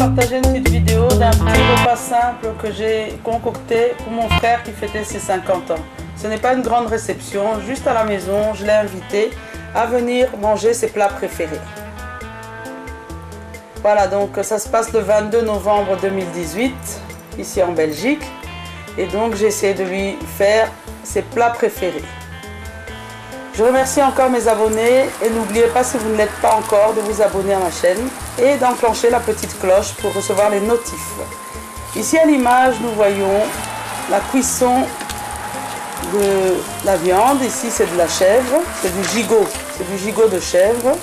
partager une petite vidéo d'un petit repas simple que j'ai concocté pour mon frère qui fêtait ses 50 ans. Ce n'est pas une grande réception, juste à la maison, je l'ai invité à venir manger ses plats préférés. Voilà, donc ça se passe le 22 novembre 2018, ici en Belgique. Et donc j'ai essayé de lui faire ses plats préférés. Je remercie encore mes abonnés et n'oubliez pas, si vous ne l'êtes pas encore, de vous abonner à ma chaîne et d'enclencher la petite cloche pour recevoir les notifs. Ici à l'image, nous voyons la cuisson de la viande. Ici c'est de la chèvre, c'est du gigot de chèvre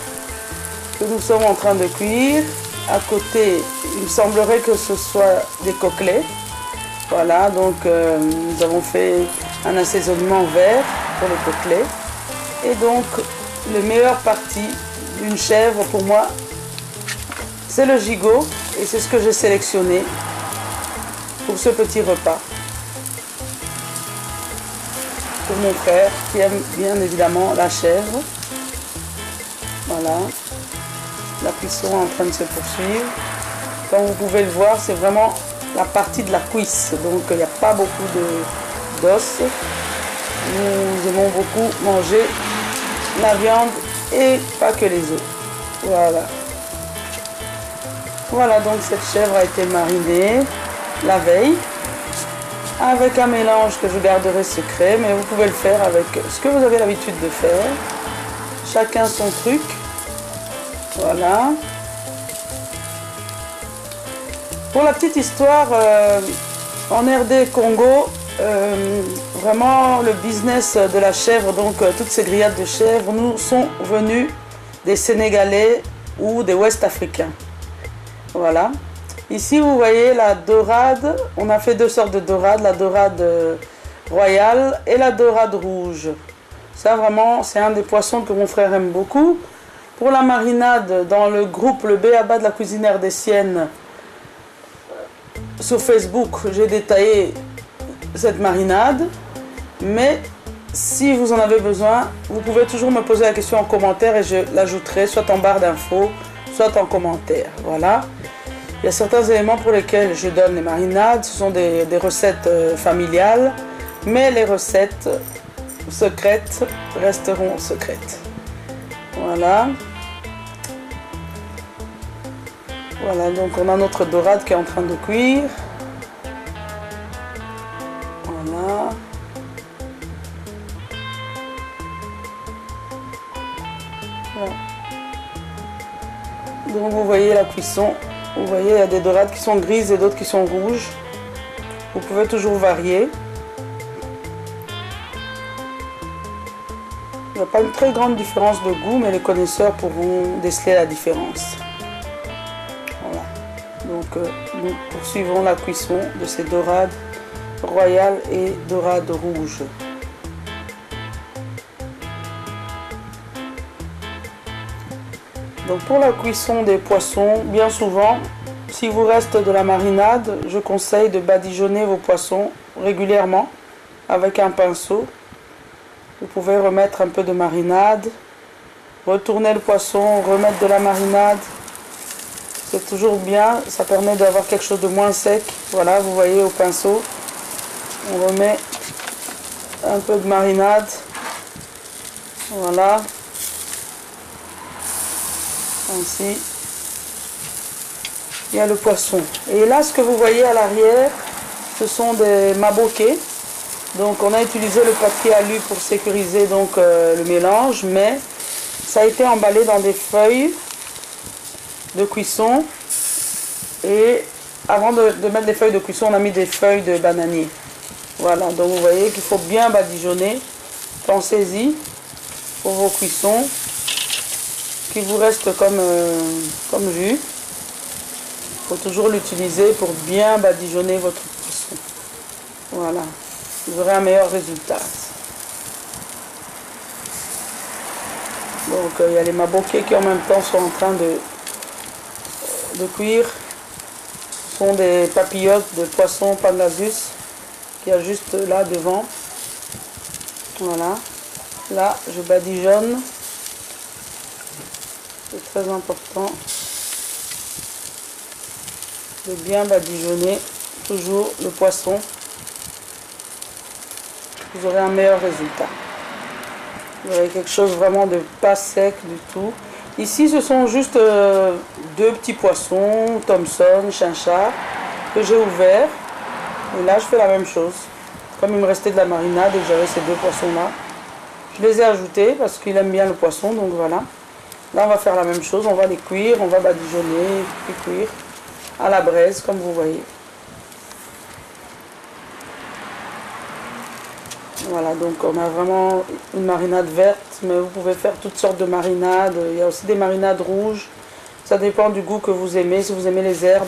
que nous sommes en train de cuire. À côté, il me semblerait que ce soit des côtelets. Voilà, donc nous avons fait un assaisonnement vert pour les côtelets. Et donc, la meilleure partie d'une chèvre pour moi, c'est le gigot. Et c'est ce que j'ai sélectionné pour ce petit repas. Pour mon frère qui aime bien évidemment la chèvre. Voilà. La cuisson est en train de se poursuivre. Comme vous pouvez le voir, c'est vraiment la partie de la cuisse. Donc, il n'y a pas beaucoup d'os. Nous aimons beaucoup manger la viande et pas que les os. Voilà. Voilà, donc cette chèvre a été marinée la veille avec un mélange que je garderai secret, mais vous pouvez le faire avec ce que vous avez l'habitude de faire. Chacun son truc. Voilà. Pour la petite histoire, en RD Congo, vraiment le business de la chèvre, donc toutes ces grillades de chèvre, nous sont venus des Sénégalais ou des Ouest Africains. Voilà. Ici vous voyez la dorade, on a fait deux sortes de dorade, la dorade royale et la dorade rouge. Ça vraiment c'est un des poissons que mon frère aime beaucoup. Pour la marinade, dans le groupe Le B.A.B.A. de la cuisine ardésienne sur Facebook, j'ai détaillé cette marinade, mais si vous en avez besoin, vous pouvez toujours me poser la question en commentaire et je l'ajouterai soit en barre d'infos, soit en commentaire. Voilà. Il y a certains éléments pour lesquels je donne les marinades, ce sont des recettes familiales, mais les recettes secrètes resteront secrètes. Voilà. Voilà, donc on a notre dorade qui est en train de cuire. Voilà. Voilà. Donc vous voyez la cuisson. Vous voyez, il y a des dorades qui sont grises et d'autres qui sont rouges. Vous pouvez toujours varier. Il n'y a pas une très grande différence de goût, mais les connaisseurs pourront déceler la différence. Voilà. Donc nous poursuivons la cuisson de ces dorades royales et dorades rouges. Donc pour la cuisson des poissons, bien souvent, s'il vous reste de la marinade, je conseille de badigeonner vos poissons régulièrement avec un pinceau. Vous pouvez remettre un peu de marinade, retourner le poisson, remettre de la marinade. C'est toujours bien, ça permet d'avoir quelque chose de moins sec. Voilà, vous voyez au pinceau, on remet un peu de marinade. Voilà. Ainsi, il y a le poisson. Et là, ce que vous voyez à l'arrière, ce sont des mabokés. Donc, on a utilisé le papier alu pour sécuriser donc le mélange, mais ça a été emballé dans des feuilles de cuisson. Et avant de mettre les feuilles de cuisson, on a mis des feuilles de bananier. Voilà, donc vous voyez qu'il faut bien badigeonner. Pensez-y pour vos cuissons. Qui vous reste comme jus. Il faut toujours l'utiliser pour bien badigeonner votre cuisson. Voilà, vous aurez un meilleur résultat. Donc il y a les mabokés qui en même temps sont en train de cuire. Ce sont des papillotes de poisson pangasius qu'il y a juste là devant. Voilà, là je badigeonne. C'est très important. de bien badigeonner toujours le poisson. Vous aurez un meilleur résultat. Vous aurez quelque chose vraiment de pas sec du tout. Ici, ce sont juste deux petits poissons, Thomson, chinchard, que j'ai ouverts. Et là, je fais la même chose. Comme il me restait de la marinade et que j'avais ces deux poissons-là, je les ai ajoutés parce qu'il aime bien le poisson, donc voilà. Là, on va faire la même chose, on va les cuire, on va badigeonner et cuire à la braise, comme vous voyez. Voilà, donc on a vraiment une marinade verte, mais vous pouvez faire toutes sortes de marinades. Il y a aussi des marinades rouges. Ça dépend du goût que vous aimez, si vous aimez les herbes.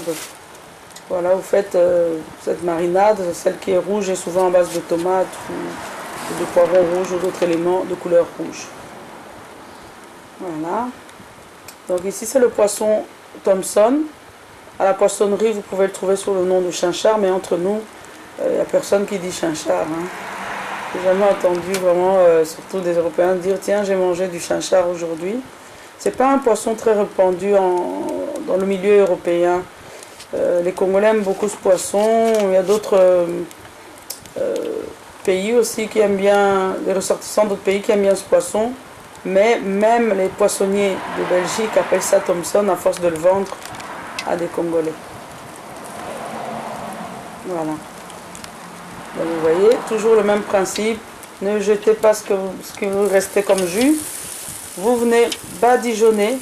Voilà, vous faites cette marinade, celle qui est rouge est souvent en base de tomates ou de poivrons rouges ou d'autres éléments de couleur rouge. Voilà. Donc ici c'est le poisson Thomson. À la poissonnerie, vous pouvez le trouver sous le nom de chinchard, mais entre nous, il n'y a personne qui dit chinchard. Hein. J'ai jamais entendu vraiment, surtout des Européens, dire tiens, j'ai mangé du chinchard aujourd'hui. C'est pas un poisson très répandu dans le milieu européen. Les Congolais aiment beaucoup ce poisson. Il y a d'autres pays aussi qui aiment bien, les ressortissants d'autres pays qui aiment bien ce poisson. Mais même les poissonniers de Belgique appellent ça Thomson à force de le vendre à des Congolais. Voilà. Donc vous voyez, toujours le même principe. Ne jetez pas ce qui vous reste comme jus. Vous venez badigeonner.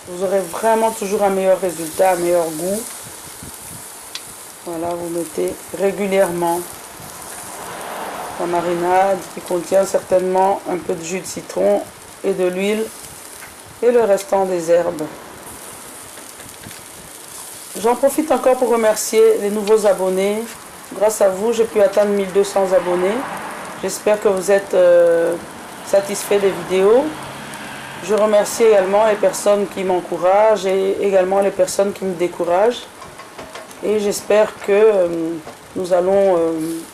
Vous aurez vraiment toujours un meilleur résultat, un meilleur goût. Voilà, vous mettez régulièrement la marinade qui contient certainement un peu de jus de citron et de l'huile et le restant des herbes. J'en profite encore pour remercier les nouveaux abonnés. Grâce à vous, j'ai pu atteindre 1200 abonnés. J'espère que vous êtes satisfaits des vidéos. Je remercie également les personnes qui m'encouragent et également les personnes qui me découragent. Et j'espère que nous allons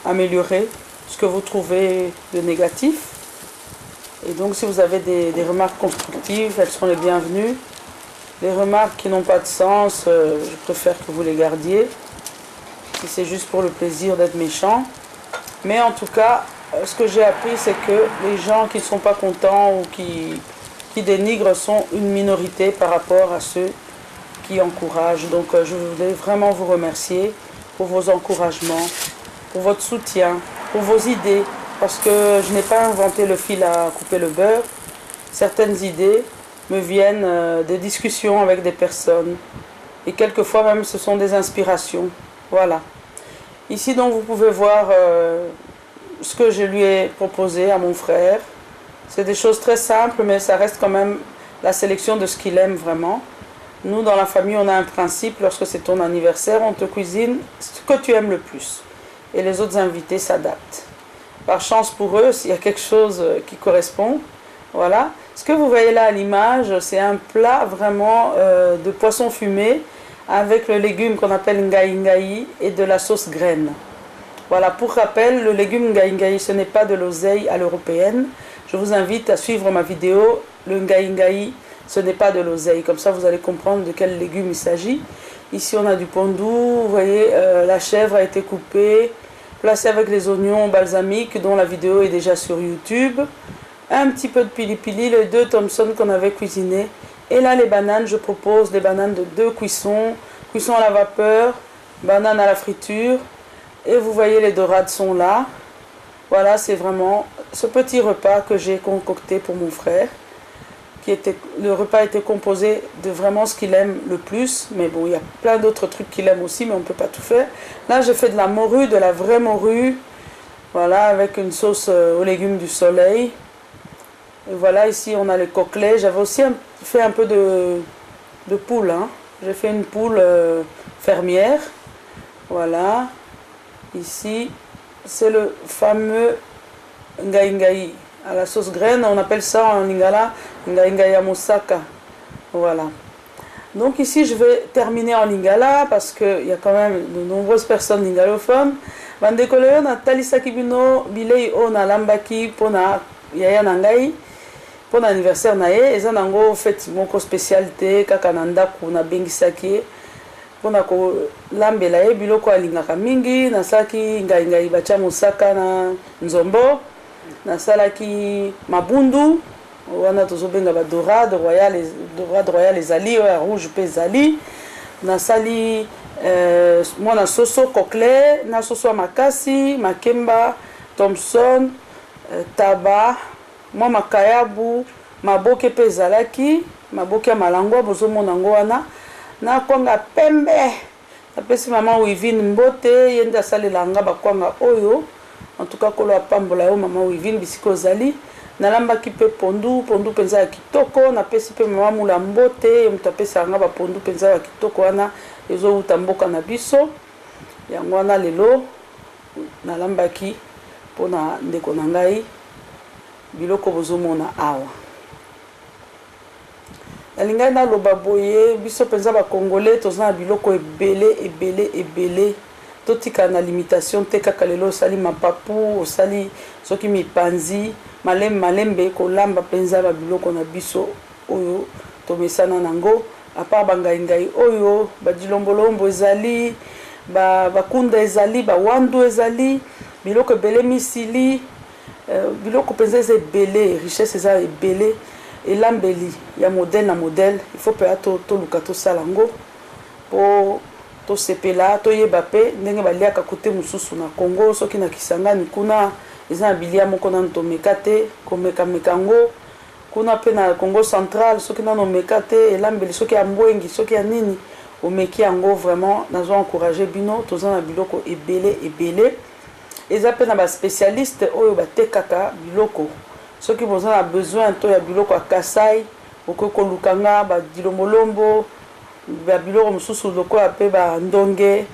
améliorer ce que vous trouvez de négatif. Et donc si vous avez des remarques constructives, elles sont les bienvenues. Les remarques qui n'ont pas de sens, je préfère que vous les gardiez. Si c'est juste pour le plaisir d'être méchant. Mais en tout cas, ce que j'ai appris, c'est que les gens qui ne sont pas contents ou qui dénigrent sont une minorité par rapport à ceux qui encouragent. Donc je voulais vraiment vous remercier pour vos encouragements, pour votre soutien, pour vos idées. Parce que je n'ai pas inventé le fil à couper le beurre. Certaines idées me viennent des discussions avec des personnes. Et quelquefois même ce sont des inspirations. Voilà. Ici donc vous pouvez voir ce que je lui ai proposé à mon frère. C'est des choses très simples, mais ça reste quand même la sélection de ce qu'il aime vraiment. Nous dans la famille on a un principe, lorsque c'est ton anniversaire, on te cuisine ce que tu aimes le plus. Et les autres invités s'adaptent. Par chance pour eux, s'il y a quelque chose qui correspond, voilà. Ce que vous voyez là à l'image, c'est un plat vraiment de poisson fumé avec le légume qu'on appelle ngai ngai et de la sauce graine. Voilà, pour rappel, le légume ngai ngai, ce n'est pas de l'oseille à l'européenne. Je vous invite à suivre ma vidéo, le ngai ngai, ce n'est pas de l'oseille. Comme ça, vous allez comprendre de quel légume il s'agit. Ici, on a du pondou, vous voyez, la chèvre a été coupée, placée avec les oignons balsamiques, dont la vidéo est déjà sur YouTube. Un petit peu de pili-pili, les deux Thomson qu'on avait cuisinés. Et là, les bananes, je propose des bananes de 2 cuissons. Cuisson à la vapeur, bananes à la friture. Et vous voyez, les dorades sont là. Voilà, c'est vraiment ce petit repas que j'ai concocté pour mon frère. Le repas était composé de vraiment ce qu'il aime le plus. Mais bon, il y a plein d'autres trucs qu'il aime aussi, mais on ne peut pas tout faire. Là, j'ai fait de la morue, de la vraie morue. Voilà, avec une sauce aux légumes du soleil. Et voilà, ici on a les coquelets. J'avais aussi fait un peu de poule. Hein. J'ai fait une poule fermière. Voilà. Ici, c'est le fameux ngai ngai. À la sauce graine, on appelle ça en lingala ngai ngai à moussaka. Voilà. Donc ici, je vais terminer en lingala parce qu'il y a quand même de nombreuses personnes lingalophones. Bandekolo na talisaki bino bilei o na lambaki pona yaya nangai. Pour l'anniversaire na ye, eza nango fête moko spécialité kaka na ndako na bengisaki mpona kolambela ye biloko alingaka mingi. Nasalaki ngai batya mosaka na nzombo, nasalaki mabundu wana tozobenga ba dorade royale ezali oyo ya rouge mpe ezali. Nasali mwana soso coquelin na soso ya makasi, makemba, Thompson, taba, mwa makayabu, maboke mpe ezalaki, maboke ya malangwa bozomona ngo wana. Na kwanga pembe napesi mama Wivine mbote ye nde asalelanga bakwanga oyo. En tout cas kolo apambola yo mama Wivine bisika ozali. Nalambaki mpe pondu mpenza ya kitoko. Napesi mpe mama Mula mbote ye moto apesanga bapondu mpenza ya kitoko wana ezowuta mboka na biso. Yango wana lelo nalambaki mpona ndeko na ngai biloko bozomona awa. Nalingai naloba boye biso mpenza bakongole toza na biloko ebele totika na limitation te kaka lelo osali mapapu osali soki mipanzi malembe kolamba mpenza babiloko na biso oyo tomesana nango apart bangai oyo badilombolombo ezali bakunda ezali bawandu ezali biloko ebele misili biloko mpenza eza ebele richesse eza ebele elambeli ya modèle na modèle. Il faut pe toluka tosala ngo po tosepela toyeba pe ndenge baliaka kote mosusu na Congo soki na Kisangani kuna eza na bilia moko nano tomeka te komeka ngo kuna pe na Congo central soki nano omeka te elambeli soki ya mbwengi soki ya nini omeki yango. Vraiment nazo encourager bino toza na biloko ebele eza pe na ba spécialiste oyo batekaka biloko soki boza na besoin to ya biloko ya Kasai okoki kolukanga badilombolombo babiloko mosusu lokola mpe bandonge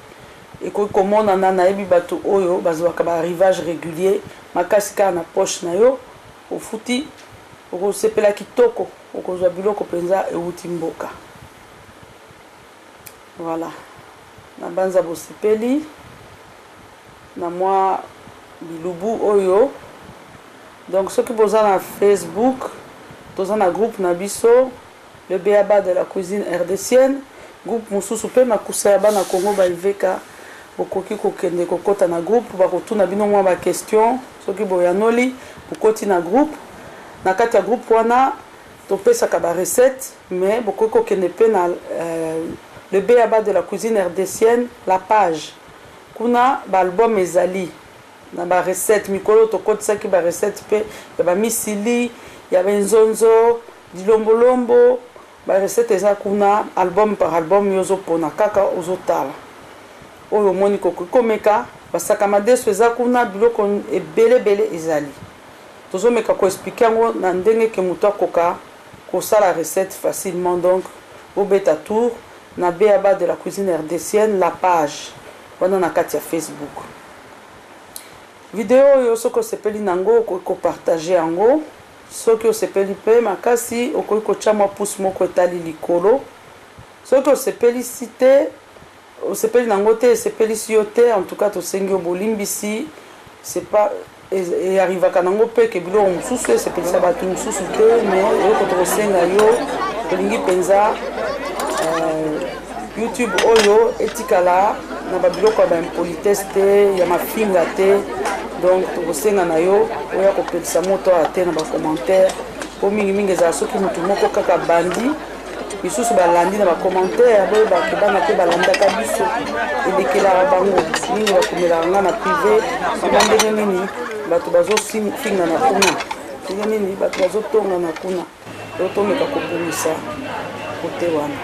ekoki komonana nayebi bato oyo bazwaka baarrivage régulier makasi kaka na poche na yo ofuti okosepela kitoko okozwa biloko mpenza euti mboka. Voilà na banza bosepeli na mwa bilubu oyo. Donc ceux qui boza na Facebook, toza na groupe na biso le Béaba de la cuisine rdécienne, groupe mosusu pe makusa ya bana Congo ba iveka bokoki kokende kokota na groupe bakotuna bino mwa ba question soki boyanoli bokoti na groupe. Na kati ya groupe wana topesaka ba recette mais bokoki kokende pe na le Béaba de la cuisine rdécienne la page kuna ba album ezali na ba recette mikolo tokotisaki ba recette pe ya ba misili ya benzonzo dilombolombo ba recette eza kuna album par album yozo pona kaka ozotala oyo moni komeka basaka madeso eza kuna biloko ebele ezali tozomeka ko expliquer ngo na ndenge ke muto akoka kosala recette facilement. Donc obeta tour na Béaba de la cuisine rdécienne la page wana na kati ya Facebook. Video yo soko sepeli nango ko partager yango soki osepeli pe makasi okoki kotia mwa pouce moko etali likolo soki osepeli site osepeli nango te esepeli si yo te en tout cas tosengi yo bolimbisi c'est pas et arrivaka nango pe ke biloko mosusu esepelisa bato mosusu te mais oyoko tokosenga yo tolingi mpenza YouTube oyo etikala na babiloko ya baimpolitesse te ya mafinga te. Donc tokosenga na yo oya kopelisa moto ate na bacommentaire po mingi ezala soki motu moko kaka bandi misusu balandi na bacommentaire boyo bakebana mpe balandaka biso elekelaka bango mingi bakomelaka nga na privé aba ndenge nini bato bazofinga na kuna ndenge nini bato bazotonga na kuna oyo tomeka kobongisa kote wana.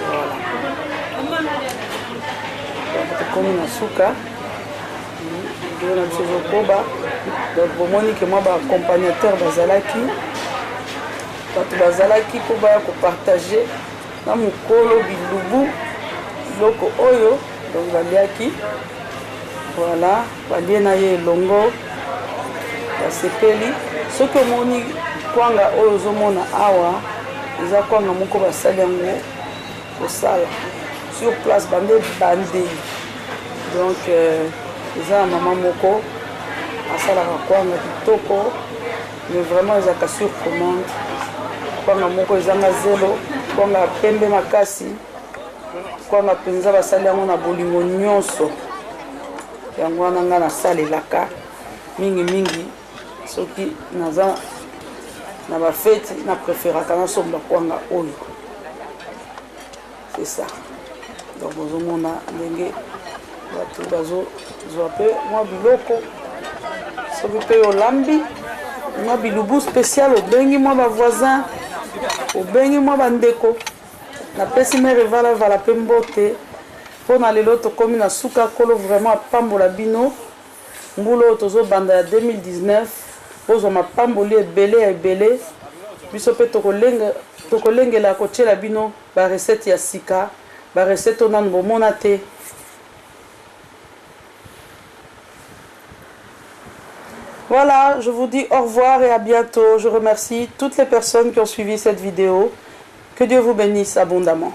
Voilà tokomi na suka na biso zokoba. Donc bomoni ke mwa baaccompagnateur bazalaki bato bazalaki mpo baya kopartage na mokolo bilubu biloko oyo donc baliaki. Voilà balie na ye elongo basepeli soki omoni kwanga oyo ozomona awa eza kwanga moko basali yango kosala sur place bande bandei. Donc eza mama moko asalaka kwanga kitoko mais vraiment ezaka sur commande kwanga moko ezanga zelo kwanga pembe makasi kwanga mpenza basali yango na bolingo nyonso yango wana nga nasalelaka mingi soki naza na bafeti na préféraka nasomba kwanga oyo. C'est ça. Donc bozomona ndenge bato bazozwa mpe mwa biloko soki mpe olambi mwa bilubu spécial obengi mwa bavoisin obengi mwa bandeko napesi mere vala mpe mbote mpona lelo tokomi na suka kolo vraiment apambola bino mbula oyo tozobanda ya 2019 bozwa mapamboli ebele biso mpe tokolengela kotiela bino barecette ya sika barecette oyo nanu bomona te. Voilà, je vous dis au revoir et à bientôt. Je remercie toutes les personnes qui ont suivi cette vidéo. Que Dieu vous bénisse abondamment.